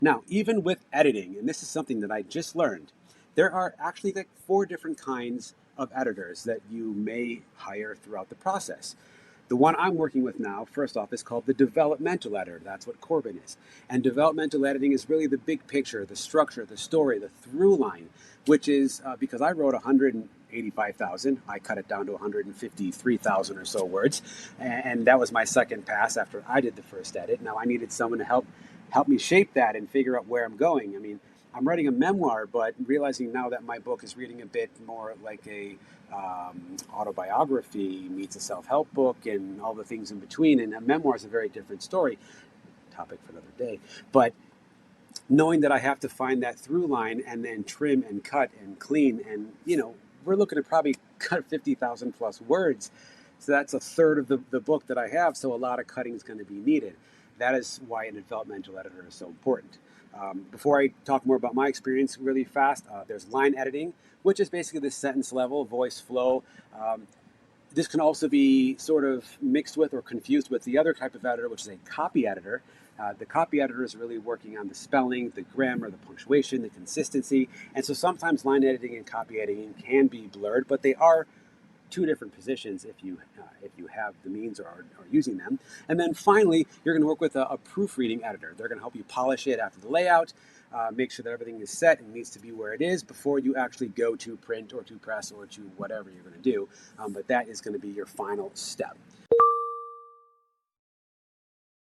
Now, even with editing, and this is something that I just learned, there are actually like four different kinds of editors that you may hire throughout the process. The one I'm working with now, first off, is called the developmental editor. That's what Corbin is. And developmental editing is really the big picture, the structure, the story, the through line, which is because I wrote 185,000, I cut it down to 153,000 or so words. And that was my second pass after I did the first edit. Now I needed someone to help me shape that and figure out where I'm going. I mean, I'm writing a memoir, but realizing now that my book is reading a bit more like a autobiography meets a self-help book and all the things in between. And a memoir is a very different story. Topic for another day. But knowing that I have to find that through line and then trim and cut and clean, and we're looking to probably cut 50,000 plus words. So that's a third of the book that I have. So a lot of cutting is going to be needed. That is why a developmental editor is so important. Before I talk more about my experience really fast, there's line editing, which is basically the sentence level, voice flow. This can also be sort of mixed with or confused with the other type of editor, which is a copy editor. The copy editor is really working on the spelling, the grammar, the punctuation, the consistency. And so sometimes line editing and copy editing can be blurred, but they are two different positions if you have the means or are using them. And then finally, you're going to work with a proofreading editor. They're going to help you polish it after the layout, make sure that everything is set and needs to be where it is before you actually go to print or to press or to whatever you're going to do. But that is going to be your final step.